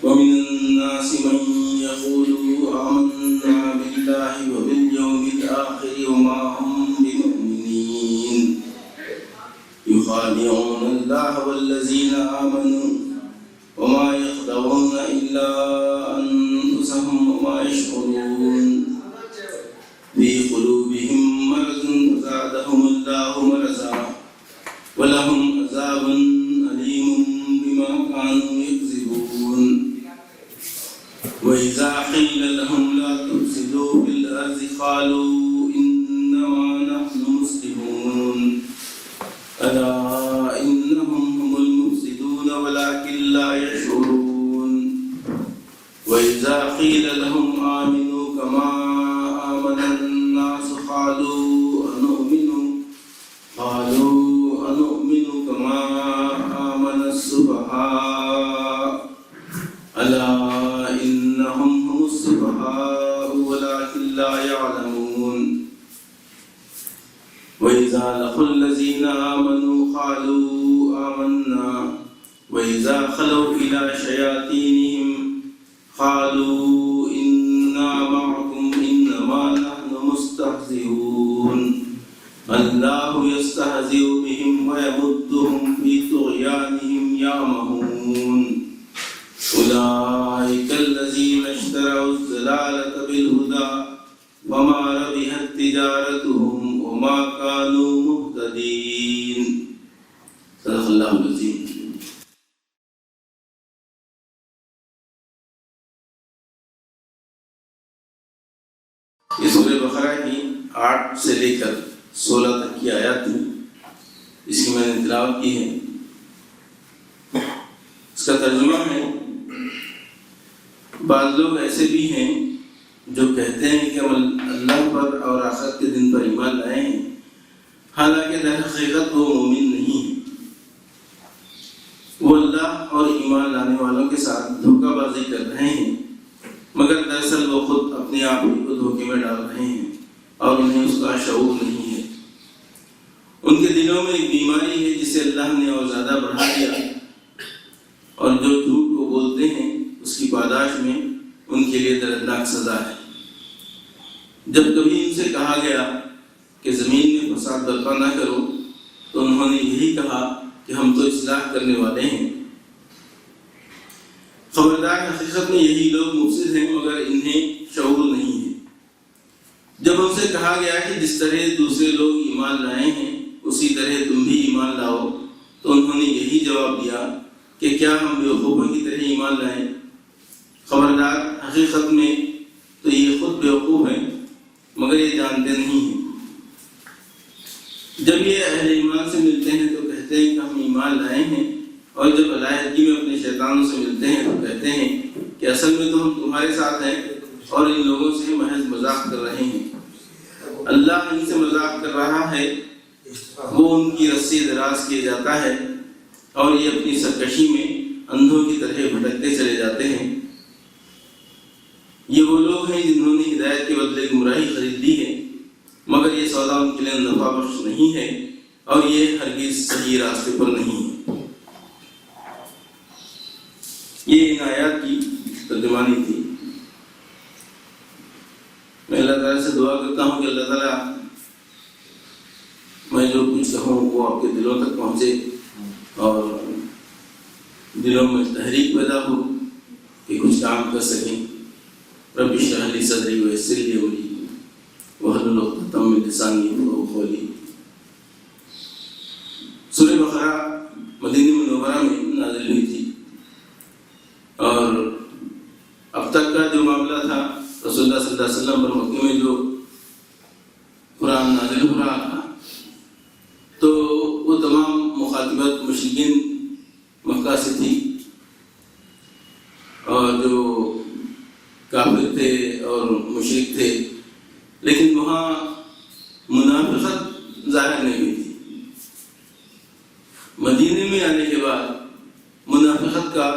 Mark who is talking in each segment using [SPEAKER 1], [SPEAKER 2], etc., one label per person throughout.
[SPEAKER 1] ومن الناس من يقول آمنا بالله وباليوم الآخر وما هم بمؤمنين يخادعون الله والذين آمنوا وما يخدعون إلا أنفسهم وما يشعرون في قلوبهم مرض فزادهم الله مرضا ولهم عذاب أليم بما كانوا يكذبون وإذا قيل لهم لا تفسدوا في الأرض قالوا إنما نحن مصلحون ألا إنهم هم المفسدون ولكن لا يشعرون وإذا قيل لهم آمنوا كما آمن الناس قالوا أنؤمن كما آمن السفهاء ألا إنهم هم السفهاء ولكن لا يعلمون وإذا لقوا الذين آمنوا قالوا آمنا وإذا خلوا إلى شياطينهم قالوا إنا معكم إنما نحن مستهزئون الله يستهزئ بهم ويمدهم في طغيانهم يعمهون أولئك الذين اشتروا الضلالة بالهدى وما ربحت تجارتهم وما كانوا مهتدين صدق الله العظيم. یہ سورہ بقرہ کی 8 سے لے کر 16 تک کی آیات تھی، اس کی میں نے تلاوت کی ہے. اس کا ترجمہ ہے، بعض لوگ ایسے بھی ہیں جو کہتے ہیں کہ ہم اللہ پر اور آخرت کے دن پر ایمان لائے ہیں، حالانکہ در حقیقت وہ مومن نہیں ہیں. وہ اللہ اور ایمان لانے والوں کے ساتھ دھوکہ بازی کر رہے ہیں، مگر دراصل وہ خود اپنے آپ ہی کو دھوکے میں ڈال رہے ہیں اور انہیں اس کا شعور نہیں ہے. ان کے دلوں میں ایک بیماری ہے جسے اللہ نے اور زیادہ بڑھا دیا، اور جو جھوٹ کو بولتے ہیں اس کی پاداش میں ان کے لیے دردناک سزا ہے. جب کبھی ان سے کہا گیا کہ زمین میں فساد برپا نہ کرو تو انہوں نے یہی کہا کہ ہم تو اصلاح کرنے والے ہیں. خبردار، حقیقت میں یہی لوگ مفسد ہیں مگر انہیں شعور نہیں ہے. جب ان سے کہا گیا کہ جس طرح دوسرے لوگ ایمان لائے ہیں اسی طرح تم بھی ایمان لاؤ تو انہوں نے یہی جواب دیا کہ کیا ہم بیوقوفوں کی طرح ایمان لائیں؟ خبردار، حقیقت میں تو یہ خود بیوقوف ہیں مگر یہ جانتے نہیں ہیں. جب یہ اہل ایمان سے ملتے ہیں تو کہتے ہیں کہ ہم ایمان لائے ہیں، اور جب علیحدگی میں اپنے شیطانوں سے ملتے ہیں تو کہتے ہیں کہ اصل میں تو ہم تمہارے ساتھ ہیں اور ان لوگوں سے محض مذاق کر رہے ہیں. اللہ ان سے مذاق کر رہا ہے، وہ ان کی رسی دراز کیے جاتا ہے اور یہ اپنی سرکشی میں اندھوں کی طرح بھٹکتے چلے جاتے ہیں. یہ وہ لوگ ہیں جنہوں نے ہدایت کے بدلے گمراہی خرید لی ہے، مگر یہ سودا ان کے لیے نفع بخش نہیں ہے اور یہ ہرگز صحیح راستے پر نہیں ہے. یہ ان آیات کی ترجمانی تھی. میں اللہ تعالیٰ سے دعا کرتا ہوں کہ اللہ تعالیٰ میں جو کچھ کہوں وہ آپ کے دلوں تک پہنچے اور دلوں میں تحریک پیدا ہو کہ کچھ کام کر سکیں. رب اشرح لی صدری ویسر لی امری واحلل عقدۃ من لسانی یفقہوا قولی. سورہ بقرہ مدینہ منورہ میں نازل ہوئی تھی، اور اب تک کا جو معاملہ تھا رسول اللہ صلی اللہ علیہ وسلم پر مکے میں جو قرآن نازل ہو رہا تھا تو وہ تمام مخاطبت مشرکین مکہ سے تھی، اور جو کافر تھے اور مشرک تھے، لیکن وہاں منافقت ظاہر نہیں ہوئی تھی. مدینے میں آنے کے بعد منافقت کا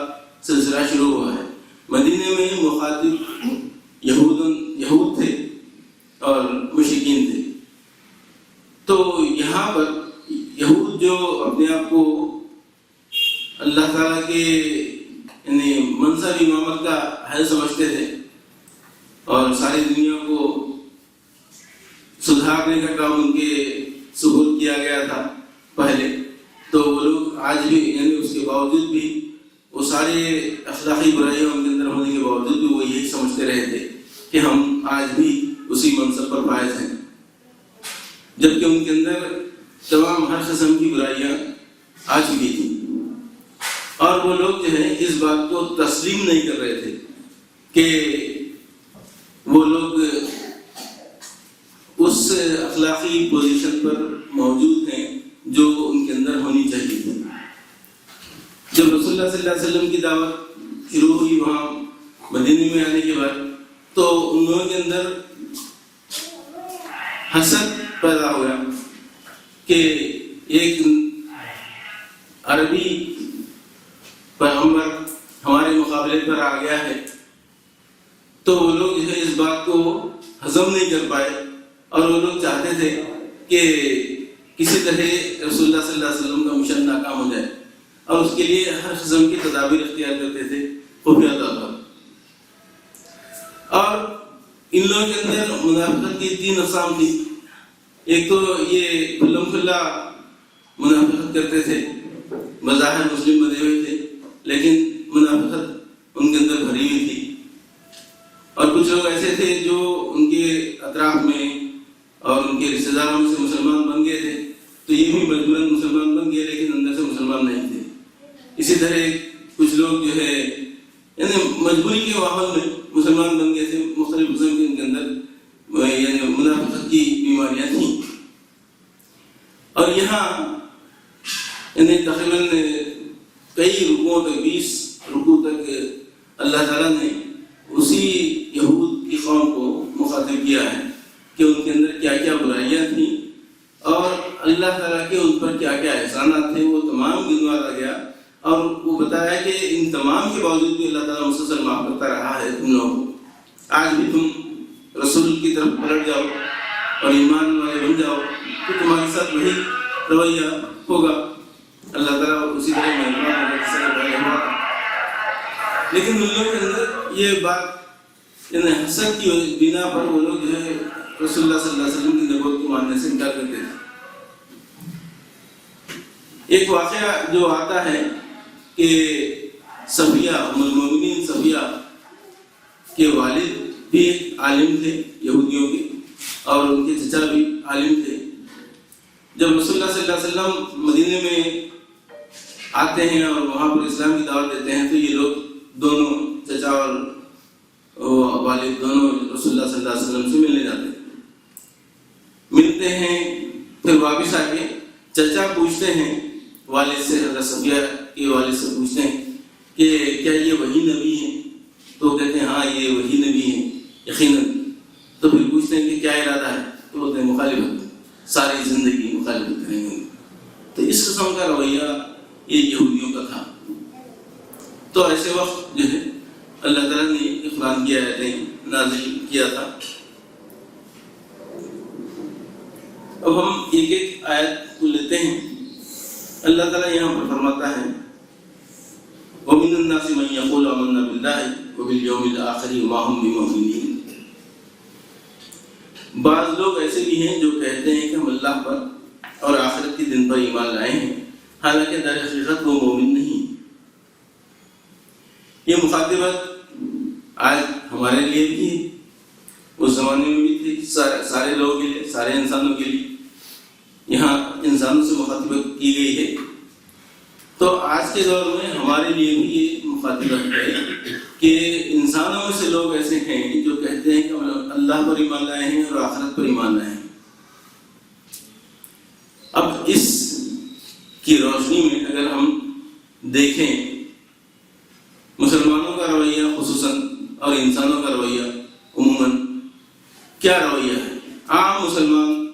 [SPEAKER 1] سلسلہ شروع ہوا ہے. مدینے میں مخاطب یہود تھے اور مشرکین تھے، تو یہاں پر یہود جو اپنے آپ کو اللہ تعالیٰ کے یعنی منصب امامت کا حل سمجھتے تھے اور ساری دنیا کو سدھارنے کا کام ان کے سپرد کیا گیا تھا پہلے، تو وہ لوگ آج بھی یعنی اس کے باوجود بھی وہ سارے اخلاقی برائیاں ان کے اندر ہونے کے باوجود بھی وہ یہی سمجھتے رہے تھے کہ ہم آج بھی اسی منصب پر فائز ہیں، جبکہ ان کے اندر تمام ہر قسم کی برائیاں آ چکی تھیں، اور وہ لوگ جو ہے اس بات کو تسلیم نہیں کر رہے تھے کہ وہ لوگ اس اخلاقی پوزیشن پر موجود ہیں جو ان کے اندر ہونی چاہیے تھی۔ جب رسول اللہ صلی اللہ علیہ وسلم کی دعوت شروع ہوئی وہاں مدینے میں آنے کے بعد، تو ان لوگوں کے اندر حسد پیدا ہوا کہ ایک عربی پیغمبر ہمارے مقابلے پر آ گیا ہے، تو وہ لوگ جو ہے اس بات کو ہضم نہیں کر پائے، اور وہ لوگ چاہتے تھے کہ کسی طرح رسول اللہ صلی اللہ علیہ وسلم کا مشن ناکام ہو جائے، اور اس کے لیے ہر قسم کی تدابیر اختیار کرتے تھے خفیہ طور پر۔ اور ان لوگوں کے اندر منافقت کی 3 اقسام تھی۔ ایک تو یہ کھلم کھلا منافقت کرتے تھے، بظاہر مسلم بنے ہوئے تھے لیکن منافقت ان کے اندر بھری ہوئی تھی، اور کچھ لوگ ایسے تھے جو ان کے اطراف میں اور ان کے رشتہ داروں میں سے مسلمان بن گئے تھے، تو یہ بھی مجبوراً مسلمان بن گئے لیکن اندر سے مسلمان نہیں تھے۔ اسی طرح کچھ لوگ جو ہے یعنی مجبوری کے ماحول میں مسلمان بن گئے تھے، مختلف قسم کے ان کے اندر یعنی منافقت کی بیماریاں تھیں۔ اور یہاں یعنی تقریباً کئی رکوعوں تک 20 رکوع تک اللہ تعالیٰ نے اسی یہود کی قوم کو مخاطب کیا ہے کہ ان کے اندر کیا کیا برائیاں تھیں اور اللہ تعالیٰ کے ان پر کیا کیا احسانات تھے، وہ تمام گنواتا گیا، اور وہ بتایا کہ ان تمام کے باوجود بھی اللہ تعالیٰ مسلسل معاف کرتا رہا ہے تم لوگوں کو۔ آج بھی تم رسول کی طرف پلٹ جاؤ اور ایمان والے بن جاؤ تو تمہارے ساتھ وہی رویہ ہوگا، اللہ تعالیٰ اسی طرح مہربان ہوگا جس طرح پہلے ہوا تھا۔ لیکن ان لوگوں کے اندر یہ بات یعنی حسد کی بنا پر وہ لوگ جو ہے رسول اللہ صلی اللہ علیہ وسلم کی نبوت کو ماننے سے انکار کرتے تھے۔ ایک واقعہ جو آتا ہے کہ صفیہ ام المومنین صفیہ کے والد بھی ایک عالم تھے یہودیوں کے، اور ان کے چچا بھی عالم تھے۔ جب رسول اللہ صلی اللہ علیہ وسلم مدینے میں آتے ہیں اور وہاں پر اسلام کی دعوت دیتے ہیں، تو یہ لوگ دونوں چچا اور والد دونوں رسول اللہ صلی اللہ علیہ وسلم سے ملنے جاتے ہیں۔ ملتے ہیں، پھر واپس آ کے چچا پوچھتے ہیں والد سے، حضرت صفیہ کے والد سے پوچھتے ہیں کہ کیا یہ وہی نبی ہیں؟ تو وہ کہتے ہیں ہاں یہ وہی نبی ہیں یقیناً۔ تو پھر پوچھتے ہیں کہ کیا ارادہ ہے؟ تو بولتے ہیں مخالفت، ساری زندگی مخالفت کریں گے۔ تو اس قسم کا رویہ یہ یہودیوں کا تھا۔ تو ایسے وقت جو ہے اللہ تعالیٰ نے قرآن کی آیتیں نازل کیا تھا۔ اب ہم ایک ایک آیت کو لیتے ہیں۔ اللہ تعالیٰ یہاں پر فرماتا ہے وَمِنَ النَّاسِ مَن يَقُولُ آمَنَّا بِاللَّهِ وَبِالْيَوْمِ الْآخِرِ وَمَا هُمْ بِمُؤْمِنِينَ۔ بعض لوگ ایسے بھی ہیں جو کہتے ہیں کہ ہم اللہ پر اور آخرت کے دن پر ایمان لائے ہیں، حالانکہ در حقیقت وہ مومن نہیں۔ یہ مخاطبت آج ہمارے لیے بھی ہے، اس زمانے میں بھی تھی، سارے لوگوں کے لیے، سارے انسانوں کے لیے یہاں انسانوں سے مخاطبت کی گئی ہے۔ تو آج کے دور میں ہمارے لیے بھی یہ مخاطبت ہے کہ انسانوں میں سے لوگ ایسے ہیں جو کہتے ہیں کہ ہم اللہ پر ایمان لائے ہیں اور آخرت پر ایمان لائے ہیں۔ اب اس کی روشنی میں اگر ہم دیکھیں مسلمانوں کا رویہ خصوصاً اور انسانوں کا رویہ عموماً کیا رویہ ہے، عام مسلمان